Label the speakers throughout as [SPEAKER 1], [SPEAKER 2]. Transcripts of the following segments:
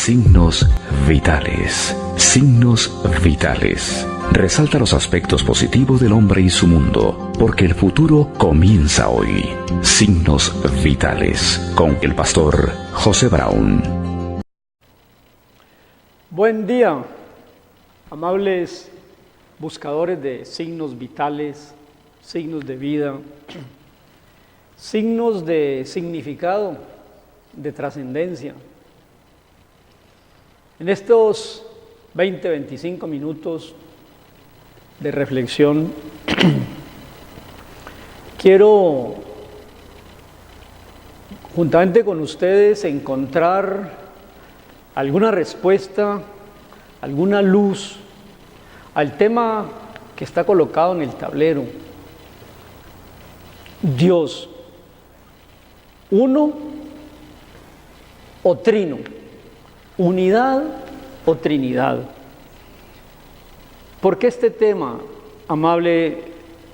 [SPEAKER 1] Signos vitales. Signos vitales. Resalta los aspectos positivos del hombre y su mundo, porque el futuro comienza hoy. Signos vitales, con el pastor José Brown.
[SPEAKER 2] Buen día, amables buscadores de signos vitales, signos de vida, signos de significado, de trascendencia. En estos 20-25 minutos de reflexión, quiero, juntamente con ustedes, encontrar alguna respuesta, alguna luz al tema que está colocado en el tablero. Dios, uno o trino, unidad o trinidad. ¿Por qué este tema, amable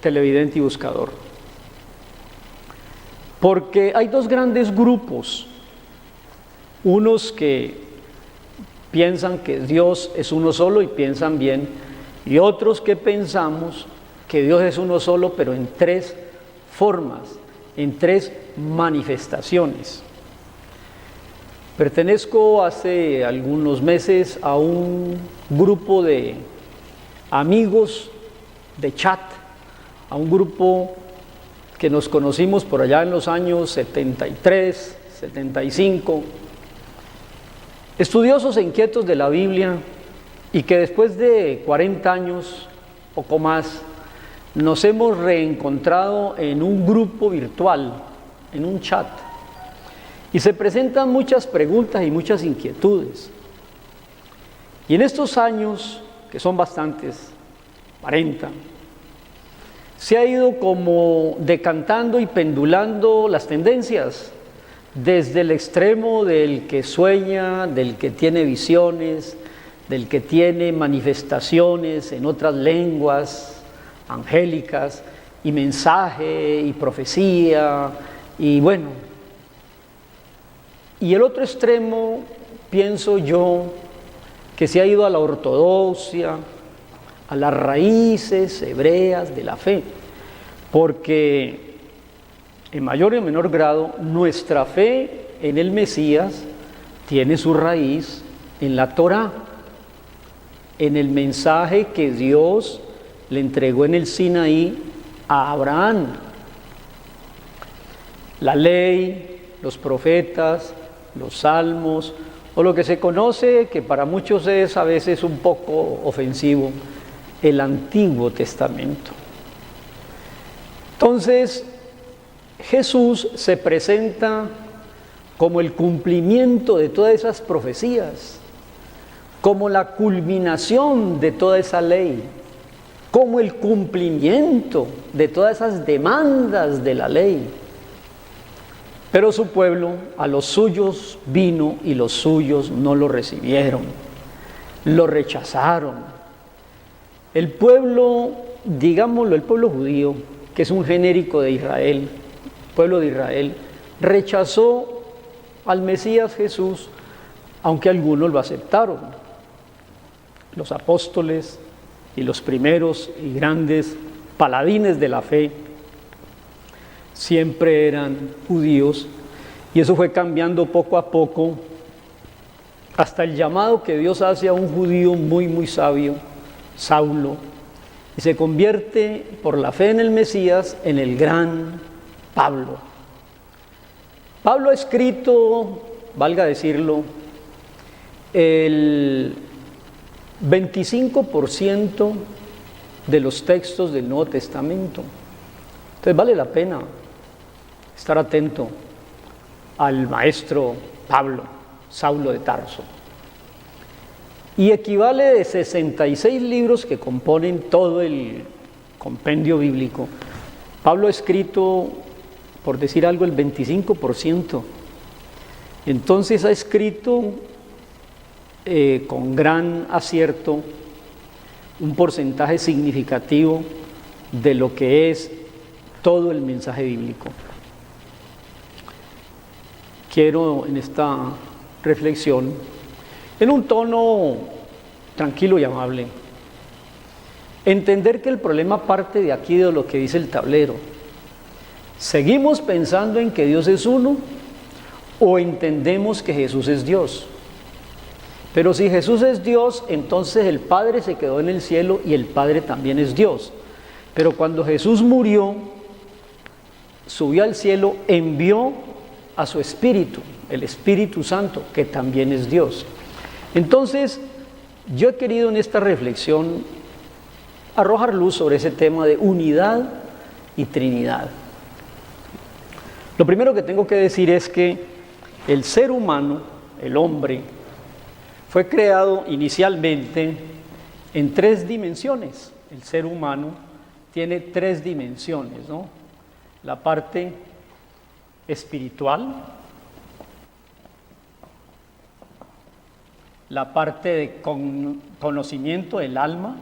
[SPEAKER 2] televidente y buscador? Porque hay dos grandes grupos, unos que piensan que Dios es uno solo y piensan bien, y otros que pensamos que Dios es uno solo, pero en tres formas, en tres manifestaciones. Pertenezco hace algunos meses a un grupo de amigos de chat, a un grupo que nos conocimos por allá en los años 73, 75, estudiosos e inquietos de la Biblia, y que después de 40 años, poco más, nos hemos reencontrado en un grupo virtual, en un chat, y se presentan muchas preguntas y muchas inquietudes. Y en estos años, que son bastantes, 40, se ha ido como decantando y pendulando las tendencias, desde el extremo del que sueña, del que tiene visiones, del que tiene manifestaciones en otras lenguas angélicas, y mensaje, y profecía, y bueno. Y el otro extremo, pienso yo, que se ha ido a la ortodoxia, a las raíces hebreas de la fe, porque en mayor o menor grado nuestra fe en el Mesías tiene su raíz en la Torá, en el mensaje que Dios le entregó en el Sinaí a Abraham. La ley, los profetas, los salmos, o lo que se conoce, que para muchos es a veces un poco ofensivo, el Antiguo Testamento. Entonces, Jesús se presenta como el cumplimiento de todas esas profecías, como la culminación de toda esa ley, como el cumplimiento de todas esas demandas de la ley. Pero su pueblo, a los suyos vino y los suyos no lo recibieron, lo rechazaron. El pueblo, digámoslo, el pueblo judío, que es un genérico de Israel, pueblo de Israel, rechazó al Mesías Jesús, aunque algunos lo aceptaron. Los apóstoles y los primeros y grandes paladines de la fe siempre eran judíos, y eso fue cambiando poco a poco hasta el llamado que Dios hace a un judío muy sabio, Saulo, y se convierte por la fe en el Mesías en el gran Pablo. Pablo ha escrito, valga decirlo, el 25% de los textos del Nuevo Testamento. Entonces vale la pena estar atento al maestro Pablo, Saulo de Tarso. Y equivale de 66 libros que componen todo el compendio bíblico. Pablo ha escrito, por decir algo, el 25%. Entonces ha escrito con gran acierto un porcentaje significativo de lo que es todo el mensaje bíblico. Quiero en esta reflexión en un tono tranquilo y amable. Entender que el problema parte de aquí, de lo que dice el tablero. ¿Seguimos pensando en que Dios es uno o entendemos que Jesús es Dios? Pero si Jesús es Dios, entonces el Padre se quedó en el cielo y el Padre también es Dios. Pero cuando Jesús murió, subió al cielo, envió a su Espíritu, el Espíritu Santo, que también es Dios. Entonces, yo he querido en esta reflexión arrojar luz sobre ese tema de unidad y Trinidad. Lo primero que tengo que decir es que el ser humano, el hombre, fue creado inicialmente en 3 dimensiones. El ser humano tiene 3 dimensiones, ¿no? La parte espiritual, la parte de conocimiento del alma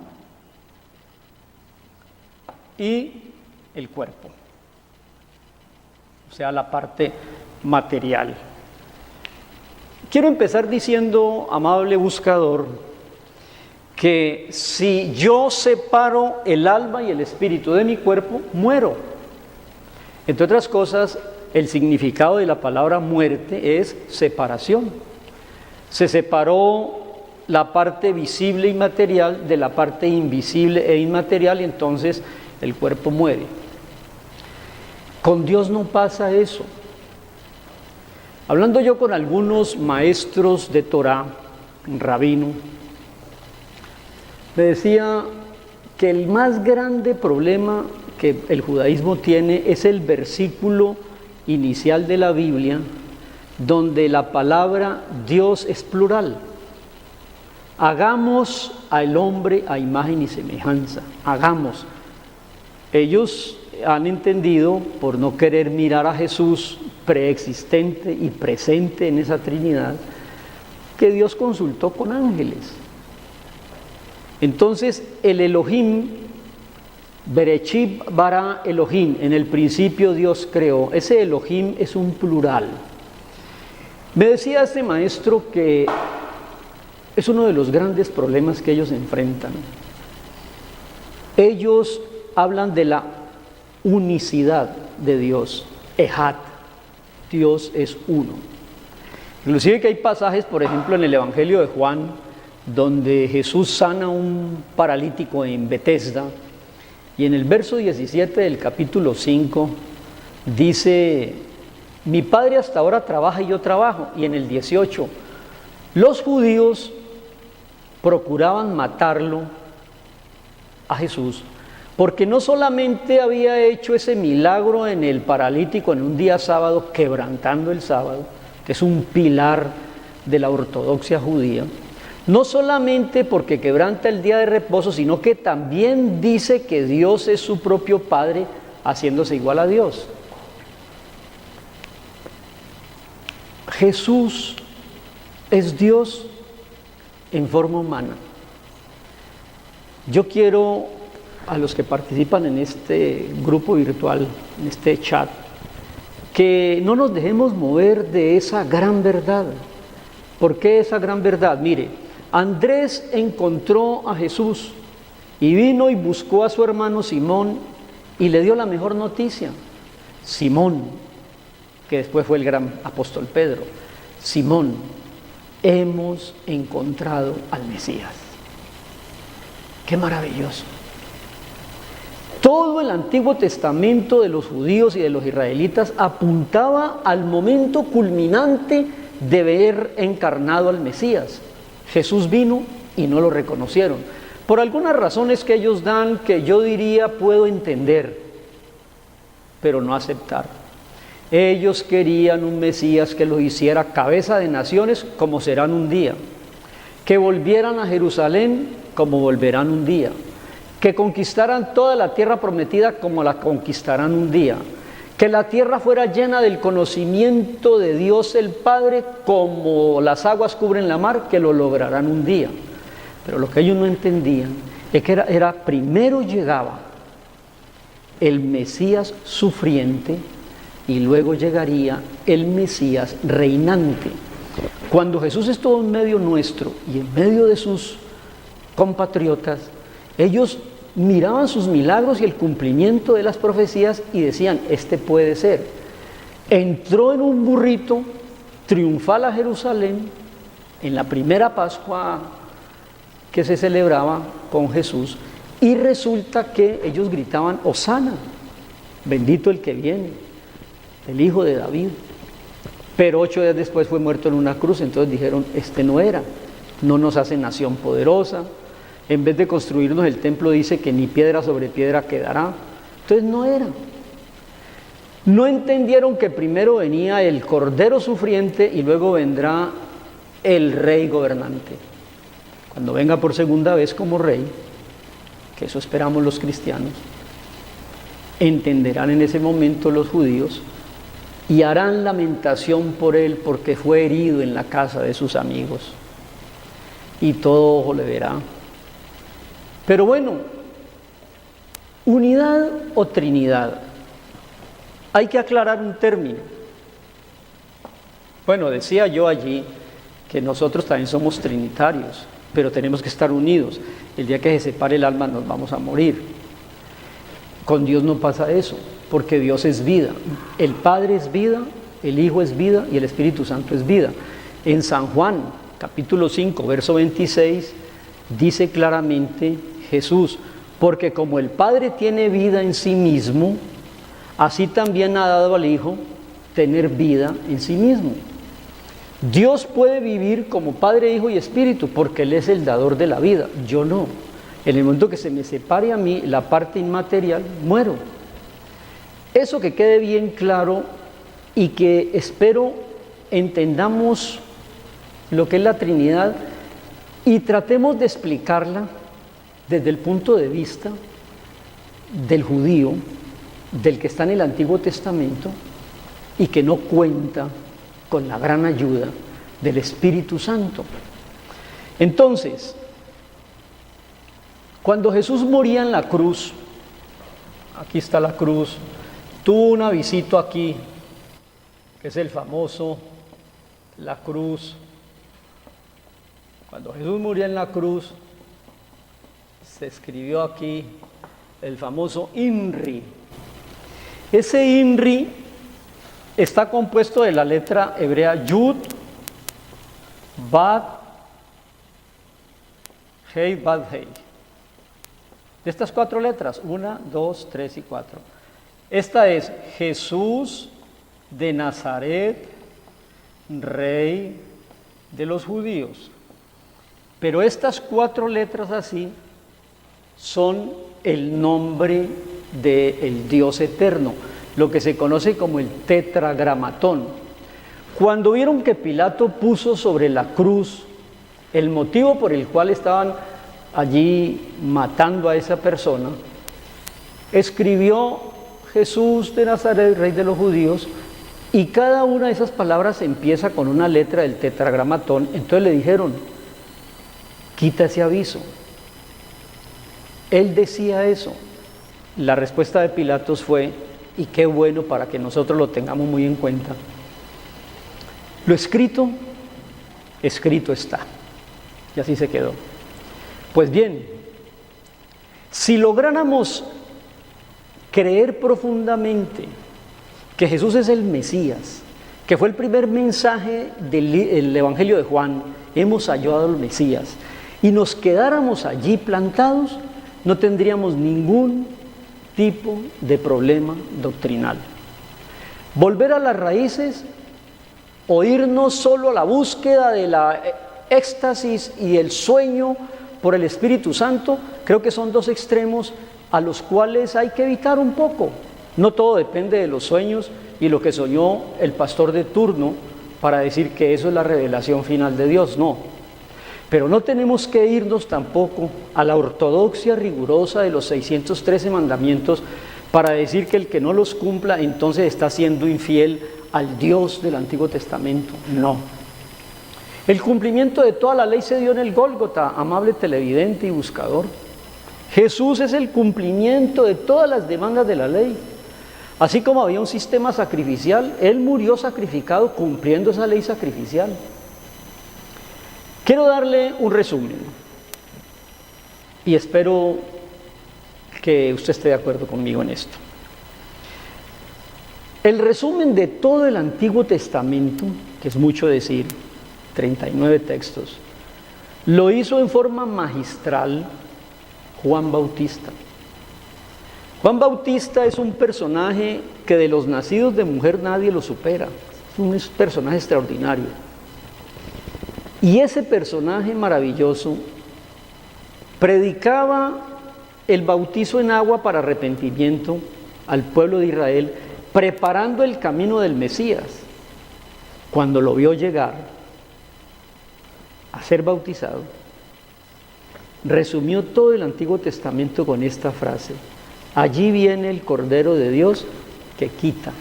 [SPEAKER 2] y el cuerpo, o sea, la parte material. Quiero empezar diciendo, amable buscador, que si yo separo el alma y el espíritu de mi cuerpo, muero. Entre otras cosas, el significado de la palabra muerte es separación. Se separó la parte visible y material de la parte invisible e inmaterial, y entonces el cuerpo muere. Con Dios no pasa eso. Hablando yo con algunos maestros de Torá, rabino, me decía que el más grande problema que el judaísmo tiene es el versículo inicial de la Biblia, donde la palabra Dios es plural. Hagamos al hombre a imagen y semejanza. Hagamos. Ellos han entendido, por no querer mirar a Jesús preexistente y presente en esa Trinidad, que Dios consultó con ángeles. Entonces, el Elohim, Bereshit bara Elohim, en el principio Dios creó, ese Elohim es un plural. Me decía este maestro que es uno de los grandes problemas que ellos enfrentan. Ellos hablan de la unicidad de Dios, Ejad, Dios es uno. Inclusive que hay pasajes, por ejemplo, en el Evangelio de Juan, donde Jesús sana a un paralítico en Betesda, y en el verso 17 del capítulo 5 dice: mi padre hasta ahora trabaja y yo trabajo. Y en el 18, los judíos procuraban matarlo a Jesús, porque no solamente había hecho ese milagro en el paralítico en un día sábado, quebrantando el sábado, que es un pilar de la ortodoxia judía, no solamente porque quebranta el día de reposo, sino que también dice que Dios es su propio Padre, haciéndose igual a Dios. Jesús es Dios en forma humana. Yo quiero a los que participan en este grupo virtual, en este chat, que no nos dejemos mover de esa gran verdad. ¿Por qué esa gran verdad? Mire, Andrés encontró a Jesús y vino y buscó a su hermano Simón y le dio la mejor noticia. Simón, que después fue el gran apóstol Pedro, Simón, hemos encontrado al Mesías. ¡Qué maravilloso! Todo el Antiguo Testamento de los judíos y de los israelitas apuntaba al momento culminante de ver encarnado al Mesías. Jesús vino y no lo reconocieron, por algunas razones que ellos dan, que yo diría puedo entender, pero no aceptar. Ellos querían un Mesías que los hiciera cabeza de naciones, como serán un día, que volvieran a Jerusalén como volverán un día, que conquistaran toda la tierra prometida como la conquistarán un día, que la tierra fuera llena del conocimiento de Dios el Padre como las aguas cubren la mar, que lo lograrán un día. Pero lo que ellos no entendían es que primero llegaba el Mesías sufriente y luego llegaría el Mesías reinante. Cuando Jesús estuvo en medio nuestro y en medio de sus compatriotas, ellos miraban sus milagros y el cumplimiento de las profecías y decían, este puede ser. Entró en un burrito triunfal a Jerusalén en la primera Pascua que se celebraba con Jesús, y resulta que ellos gritaban, Hosana, bendito el que viene, el hijo de David. Pero 8 días después fue muerto en una cruz. Entonces dijeron, este no era, no nos hace nación poderosa. En vez de construirnos el templo, dice que ni piedra sobre piedra quedará. Entonces no era. No entendieron que primero venía el Cordero sufriente y luego vendrá el Rey gobernante. Cuando venga por segunda vez como Rey, que eso esperamos los cristianos, entenderán en ese momento los judíos y harán lamentación por él porque fue herido en la casa de sus amigos. Y todo ojo le verá. Pero bueno, unidad o Trinidad. Hay que aclarar un término. Bueno, decía yo allí que nosotros también somos trinitarios, pero tenemos que estar unidos. El día que se separe el alma nos vamos a morir. Con Dios no pasa eso, porque Dios es vida. El Padre es vida, el Hijo es vida y el Espíritu Santo es vida. En San Juan, capítulo 5, verso 26, dice claramente Jesús, porque como el Padre tiene vida en sí mismo, así también ha dado al Hijo tener vida en sí mismo. Dios puede vivir como Padre, Hijo y Espíritu porque Él es el dador de la vida, yo no. En el momento que se me separe a mí la parte inmaterial, muero. Eso que quede bien claro y que espero entendamos lo que es la Trinidad y tratemos de explicarla desde el punto de vista del judío, del que está en el Antiguo Testamento y que no cuenta con la gran ayuda del Espíritu Santo. Entonces, cuando Jesús moría en la cruz, aquí está la cruz, tuvo un avisito aquí, que es el famoso, la cruz. Cuando Jesús murió en la cruz, se escribió aquí el famoso INRI. Ese INRI está compuesto de la letra hebrea Yud, Bad, Hei, Bad, Hei. De estas 4 letras, 1, 2, 3 y 4. Esta es Jesús de Nazaret, Rey de los judíos. Pero estas 4 letras así son el nombre del Dios eterno, lo que se conoce como el tetragramatón. Cuando vieron que Pilato puso sobre la cruz el motivo por el cual estaban allí matando a esa persona, escribió Jesús de Nazaret, Rey de los judíos, y cada una de esas palabras empieza con una letra del tetragramatón. Entonces le dijeron, quita ese aviso. Él decía eso. La respuesta de Pilatos fue, y qué bueno para que nosotros lo tengamos muy en cuenta, lo escrito, escrito está. Y así se quedó. Pues bien, si lográramos creer profundamente que Jesús es el Mesías, que fue el primer mensaje del Evangelio de Juan, hemos hallado al Mesías, y nos quedáramos allí plantados, no tendríamos ningún tipo de problema doctrinal. Volver a las raíces o irnos solo a la búsqueda de la éxtasis y el sueño por el Espíritu Santo, creo que son 2 extremos a los cuales hay que evitar un poco. No todo depende de los sueños y lo que soñó el pastor de turno para decir que eso es la revelación final de Dios, no. Pero no tenemos que irnos tampoco a la ortodoxia rigurosa de los 613 mandamientos para decir que el que no los cumpla entonces está siendo infiel al Dios del Antiguo Testamento. No. El cumplimiento de toda la ley se dio en el Gólgota, amable televidente y buscador. Jesús es el cumplimiento de todas las demandas de la ley. Así como había un sistema sacrificial, Él murió sacrificado cumpliendo esa ley sacrificial. Quiero darle un resumen y espero que usted esté de acuerdo conmigo en esto. El resumen de todo el Antiguo Testamento, que es mucho decir, 39 textos, lo hizo en forma magistral Juan Bautista. Juan Bautista es un personaje que de los nacidos de mujer nadie lo supera. Es un personaje extraordinario. Y ese personaje maravilloso predicaba el bautizo en agua para arrepentimiento al pueblo de Israel, preparando el camino del Mesías. Cuando lo vio llegar a ser bautizado, resumió todo el Antiguo Testamento con esta frase: allí viene el Cordero de Dios que quita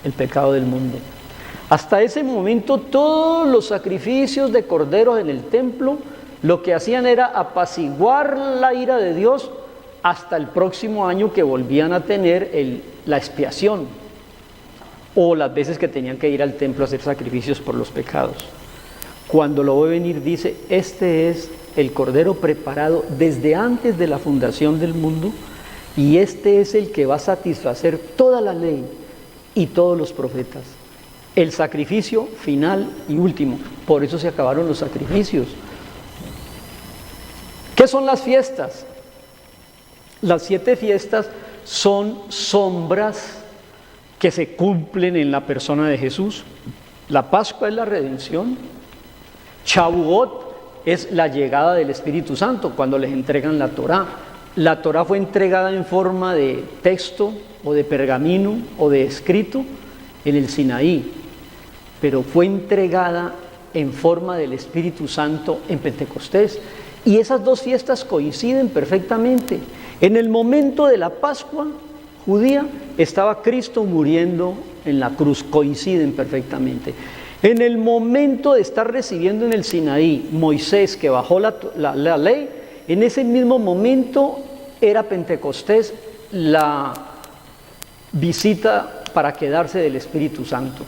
[SPEAKER 2] el pecado del mundo. Hasta ese momento todos los sacrificios de corderos en el templo lo que hacían era apaciguar la ira de Dios hasta el próximo año que volvían a tener la expiación, o las veces que tenían que ir al templo a hacer sacrificios por los pecados. Cuando lo ve venir dice: este es el Cordero preparado desde antes de la fundación del mundo, y este es el que va a satisfacer toda la ley y todos los profetas. El sacrificio final y último. Por eso se acabaron los sacrificios. ¿Qué son las fiestas? Las 7 fiestas son sombras que se cumplen en la persona de Jesús. La Pascua es la redención. Shavuot es la llegada del Espíritu Santo, cuando les entregan la Torá. La Torá fue entregada en forma de texto o de pergamino o de escrito en el Sinaí, pero fue entregada en forma del Espíritu Santo en Pentecostés. Y esas 2 fiestas coinciden perfectamente. En el momento de la Pascua judía estaba Cristo muriendo en la cruz, coinciden perfectamente. En el momento de estar recibiendo en el Sinaí Moisés, que bajó la ley, en ese mismo momento era Pentecostés, la visita para quedarse del Espíritu Santo.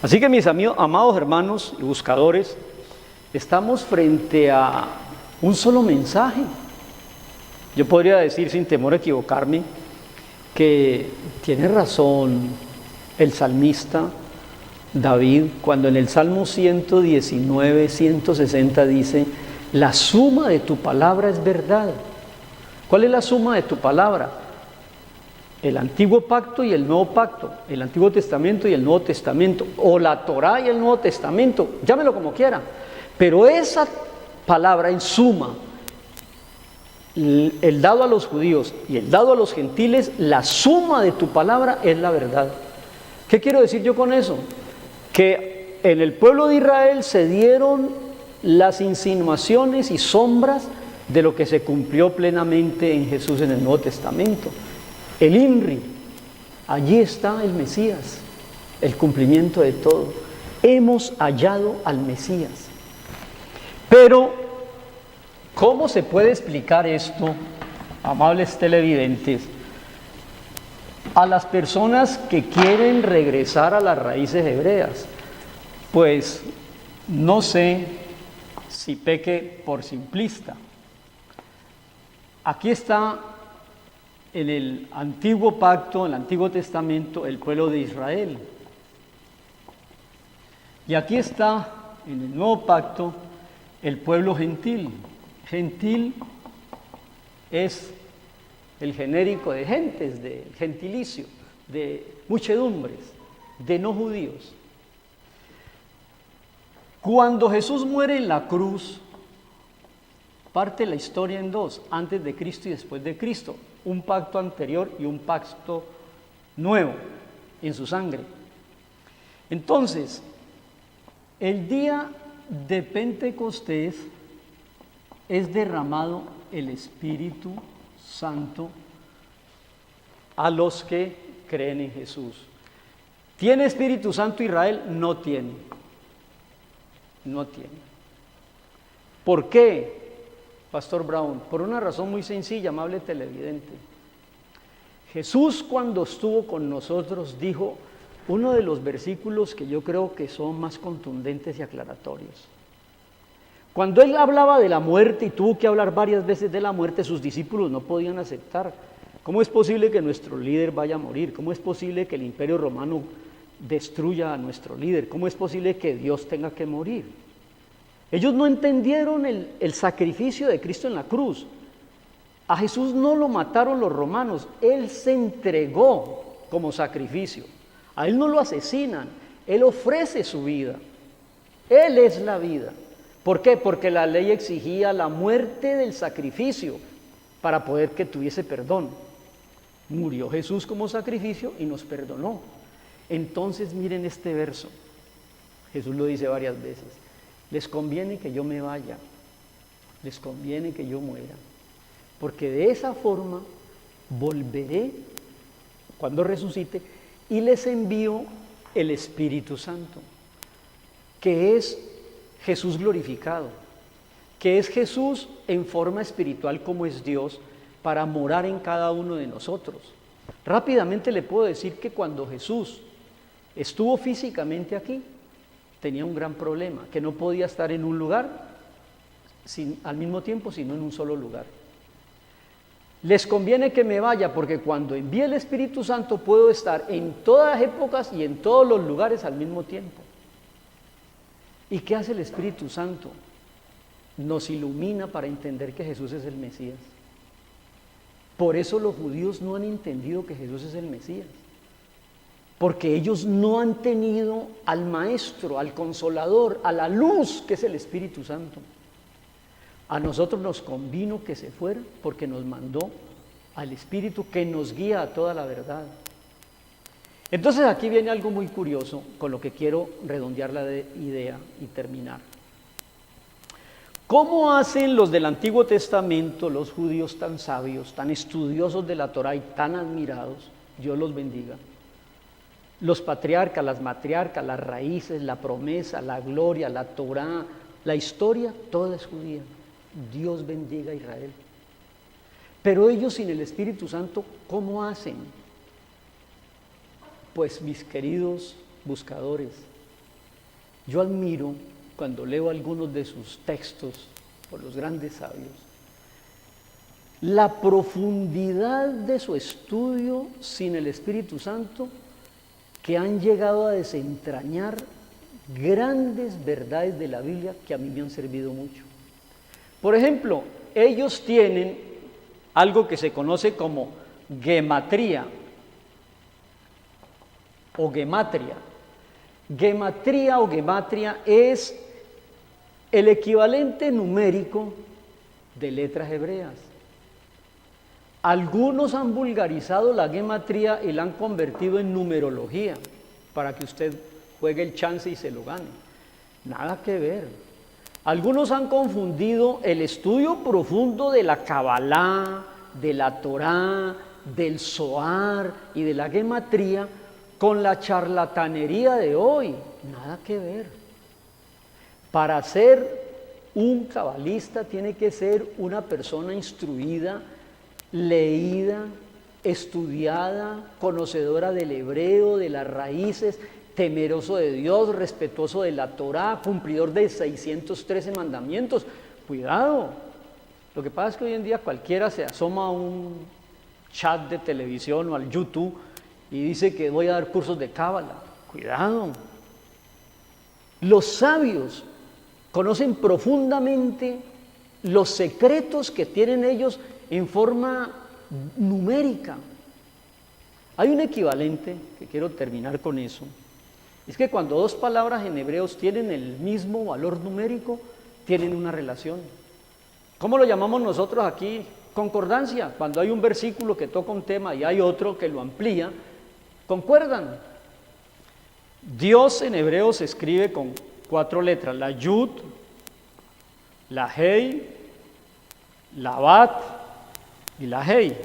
[SPEAKER 2] Así que mis amados hermanos y buscadores, estamos frente a un solo mensaje. Yo podría decir, sin temor a equivocarme, que tiene razón el salmista David cuando en el Salmo 119, 160 dice: la suma de tu palabra es verdad. ¿Cuál es la suma de tu palabra? El Antiguo Pacto y el Nuevo Pacto, el Antiguo Testamento y el Nuevo Testamento, o la Torá y el Nuevo Testamento, llámelo como quiera, pero esa palabra en suma, el dado a los judíos y el dado a los gentiles, la suma de tu palabra es la verdad. ¿Qué quiero decir yo con eso? Que en el pueblo de Israel se dieron las insinuaciones y sombras de lo que se cumplió plenamente en Jesús en el Nuevo Testamento. El INRI, allí está el Mesías, el cumplimiento de todo. Hemos hallado al Mesías. Pero, ¿cómo se puede explicar esto, amables televidentes, a las personas que quieren regresar a las raíces hebreas? Pues no sé si peque por simplista. Aquí está en el Antiguo Pacto, en el Antiguo Testamento, el pueblo de Israel. Y aquí está en el Nuevo Pacto el pueblo gentil. Gentil es el genérico de gentes, de gentilicio, de muchedumbres, de no judíos. Cuando Jesús muere en la cruz, parte la historia en 2, antes de Cristo y después de Cristo, un pacto anterior y un pacto nuevo en su sangre. Entonces, el día de Pentecostés es derramado el Espíritu Santo a los que creen en Jesús. ¿Tiene Espíritu Santo Israel? No tiene. No tiene. ¿Por qué, Pastor Brown? Por una razón muy sencilla, amable televidente. Jesús, cuando estuvo con nosotros, dijo uno de los versículos que yo creo que son más contundentes y aclaratorios. Cuando él hablaba de la muerte y tuvo que hablar varias veces de la muerte, sus discípulos no podían aceptar. ¿Cómo es posible que nuestro líder vaya a morir? ¿Cómo es posible que el Imperio Romano destruya a nuestro líder? ¿Cómo es posible que Dios tenga que morir? Ellos no entendieron el sacrificio de Cristo en la cruz. A Jesús no lo mataron los romanos, Él se entregó como sacrificio. A Él no lo asesinan, Él ofrece su vida. Él es la vida. ¿Por qué? Porque la ley exigía la muerte del sacrificio para poder que tuviese perdón. Murió Jesús como sacrificio y nos perdonó. Entonces miren este verso. Jesús lo dice varias veces. Les conviene que yo me vaya, les conviene que yo muera, porque de esa forma volveré cuando resucite y les envío el Espíritu Santo, que es Jesús glorificado, que es Jesús en forma espiritual como es Dios, para morar en cada uno de nosotros. Rápidamente le puedo decir que cuando Jesús estuvo físicamente aquí, tenía un gran problema, que no podía estar en un lugar al mismo tiempo, sino en un solo lugar. Les conviene que me vaya, porque cuando envíe el Espíritu Santo puedo estar en todas épocas y en todos los lugares al mismo tiempo. ¿Y qué hace el Espíritu Santo? Nos ilumina para entender que Jesús es el Mesías. Por eso los judíos no han entendido que Jesús es el Mesías, porque ellos no han tenido al Maestro, al Consolador, a la luz que es el Espíritu Santo. A nosotros nos convino que se fuera porque nos mandó al Espíritu que nos guía a toda la verdad. Entonces aquí viene algo muy curioso con lo que quiero redondear la idea y terminar. ¿Cómo hacen los del Antiguo Testamento, los judíos tan sabios, tan estudiosos de la Torá y tan admirados? Dios los bendiga. Los patriarcas, las matriarcas, las raíces, la promesa, la gloria, la Torá, la historia, toda es judía. Dios bendiga a Israel. Pero ellos sin el Espíritu Santo, ¿cómo hacen? Pues mis queridos buscadores, yo admiro cuando leo algunos de sus textos por los grandes sabios, la profundidad de su estudio sin el Espíritu Santo, que han llegado a desentrañar grandes verdades de la Biblia que a mí me han servido mucho. Por ejemplo, ellos tienen algo que se conoce como gematría o gematria. Gematría o gematria es el equivalente numérico de letras hebreas. Algunos han vulgarizado la gematría y la han convertido en numerología para que usted juegue el chance y se lo gane. Nada que ver. Algunos han confundido el estudio profundo de la Kabbalah, de la Torá, del Zohar y de la gematría con la charlatanería de hoy. Nada que ver. Para ser un cabalista tiene que ser una persona instruida, leída, estudiada, conocedora del hebreo, de las raíces, temeroso de Dios, respetuoso de la Torá, cumplidor de 613 mandamientos. Cuidado. Lo que pasa es que hoy en día cualquiera se asoma a un chat de televisión o al YouTube y dice que voy a dar cursos de Cábala. Cuidado. Los sabios conocen profundamente los secretos que tienen ellos en forma numérica. Hay un equivalente, que quiero terminar con eso, es que cuando dos palabras en hebreos tienen el mismo valor numérico, tienen una relación. ¿Cómo lo llamamos nosotros aquí? Concordancia. Cuando hay un versículo que toca un tema y hay otro que lo amplía, concuerdan. Dios en hebreo se escribe con 4 letras, la Yud, la Hei, la Bat y la Hei.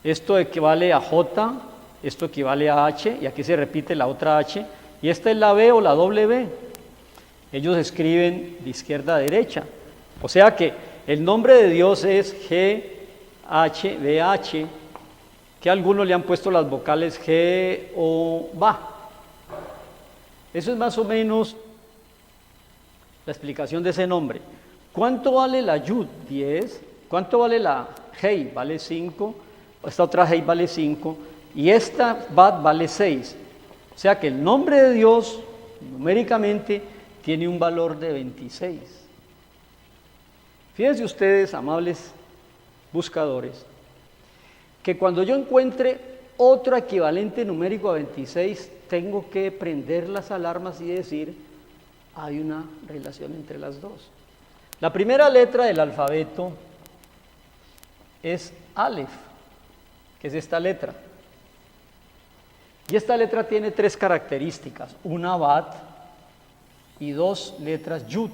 [SPEAKER 2] Esto equivale a J, esto equivale a H, y aquí se repite la otra H, y esta es la B o la doble B. Ellos escriben de izquierda a derecha. O sea que el nombre de Dios es GHBH, que algunos le han puesto las vocales G o BA. Eso es más o menos la explicación de ese nombre. ¿Cuánto vale la Yud? 10. ¿Cuánto vale la Hei? Vale 5. Esta otra Hei vale 5. Y esta Bat vale 6. O sea que el nombre de Dios, numéricamente, tiene un valor de 26. Fíjense ustedes, amables buscadores, que cuando yo encuentre otro equivalente numérico a 26, tengo que prender las alarmas y decir, hay una relación entre las dos. La primera letra del alfabeto es Aleph, que es esta letra. Y esta letra tiene 3 características, una Bat y 2 letras Yud.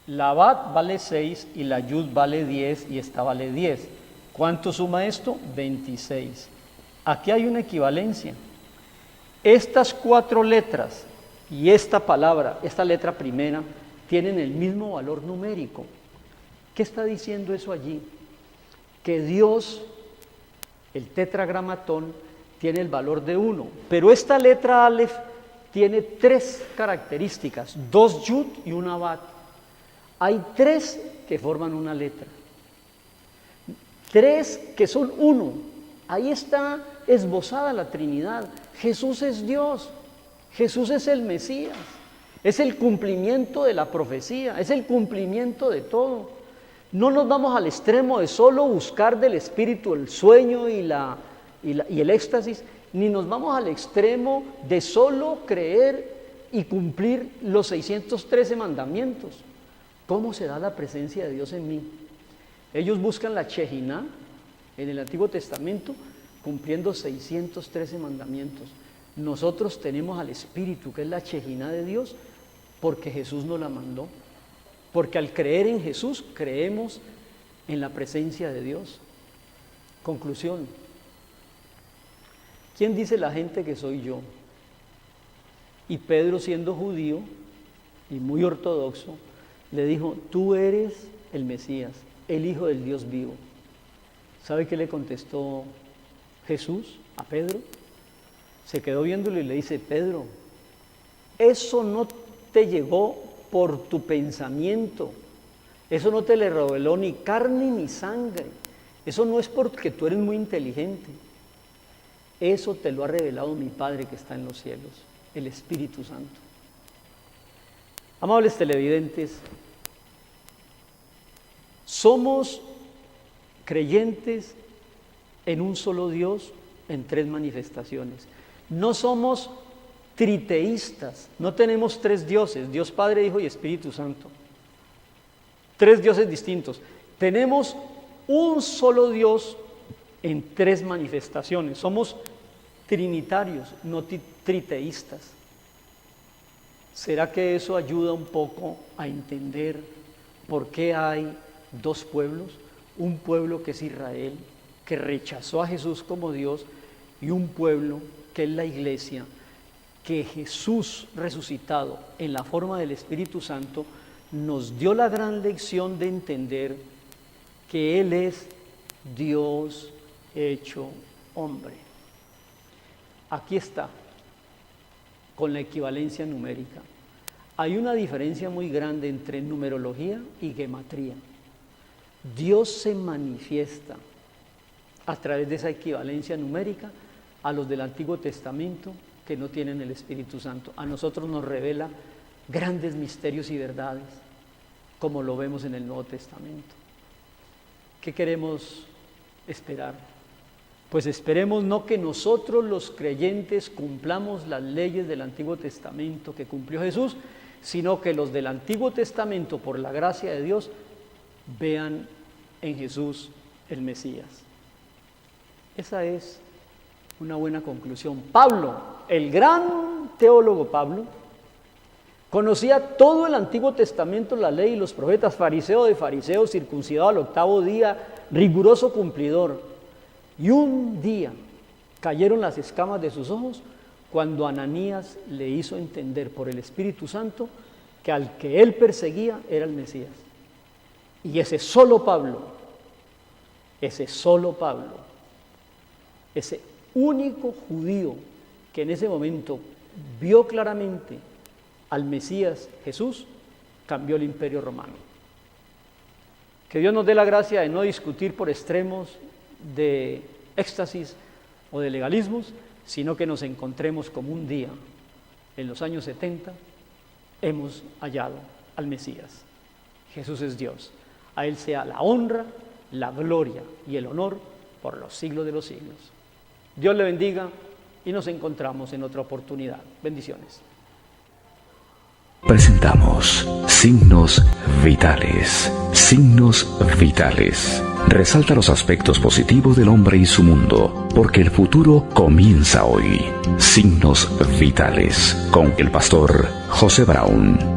[SPEAKER 2] La Bat vale 6 y la Yud vale 10 y esta vale 10. ¿Cuánto suma esto? 26. Aquí hay una equivalencia. Estas 4 letras y esta palabra, esta letra primera, tienen el mismo valor numérico. ¿Qué está diciendo eso allí? Que Dios, el tetragramatón, tiene el valor de 1, pero esta letra Aleph tiene 3 características, 2 Yud y una Bat. Hay 3 que forman una letra, 3 que son 1. Ahí está esbozada la Trinidad. Jesús es Dios, Jesús es el Mesías, es el cumplimiento de la profecía, es el cumplimiento de todo. No nos vamos al extremo de solo buscar del Espíritu el sueño y el éxtasis, ni nos vamos al extremo de solo creer y cumplir los 613 mandamientos. ¿Cómo se da la presencia de Dios en mí? Ellos buscan la Shejiná en el Antiguo Testamento cumpliendo 613 mandamientos. Nosotros tenemos al Espíritu, que es la Shejiná de Dios, porque Jesús nos la mandó. Porque al creer en Jesús, creemos en la presencia de Dios. Conclusión. ¿Quién dice la gente que soy yo? Y Pedro, siendo judío y muy ortodoxo, le dijo, tú eres el Mesías, el Hijo del Dios vivo. ¿Sabe qué le contestó Jesús a Pedro? Se quedó viéndolo y le dice, Pedro, eso no te llegó por tu pensamiento, eso no te le reveló ni carne ni sangre, eso no es porque tú eres muy inteligente, eso te lo ha revelado mi Padre que está en los cielos, el Espíritu Santo. Amables televidentes, somos creyentes en un solo Dios en 3 manifestaciones. No somos triteístas, no tenemos 3 dioses, Dios Padre, Hijo y Espíritu Santo. 3 dioses distintos. Tenemos un solo Dios en 3 manifestaciones. Somos trinitarios, no triteístas. ¿Será que eso ayuda un poco a entender por qué hay 2 pueblos? Un pueblo que es Israel, que rechazó a Jesús como Dios, y un pueblo que es la iglesia, que Jesús resucitado en la forma del Espíritu Santo nos dio la gran lección de entender que Él es Dios hecho hombre. Aquí está, con la equivalencia numérica. Hay una diferencia muy grande entre numerología y gematría. Dios se manifiesta a través de esa equivalencia numérica a los del Antiguo Testamento que no tienen el Espíritu Santo. A nosotros nos revela grandes misterios y verdades, como lo vemos en el Nuevo Testamento. ¿Qué queremos esperar? Pues esperemos no que nosotros los creyentes cumplamos las leyes del Antiguo Testamento que cumplió Jesús, sino que los del Antiguo Testamento, por la gracia de Dios, vean en Jesús el Mesías. Esa es una buena conclusión. Pablo, el gran teólogo Pablo, conocía todo el Antiguo Testamento, la ley y los profetas, fariseo de fariseos, circuncidado al 8º día, riguroso cumplidor. Y un día cayeron las escamas de sus ojos cuando Ananías le hizo entender por el Espíritu Santo que al que él perseguía era el Mesías. Y ese solo Pablo, ese único judío que en ese momento vio claramente al Mesías Jesús, cambió el Imperio Romano. Que Dios nos dé la gracia de no discutir por extremos de éxtasis o de legalismos, sino que nos encontremos como un día, en los años 70, hemos hallado al Mesías. Jesús es Dios. A Él sea la honra, la gloria y el honor por los siglos de los siglos. Dios le bendiga y nos encontramos en otra oportunidad. Bendiciones.
[SPEAKER 1] Presentamos Signos Vitales. Signos Vitales. Resalta los aspectos positivos del hombre y su mundo, porque el futuro comienza hoy. Signos Vitales, con el pastor José Brown.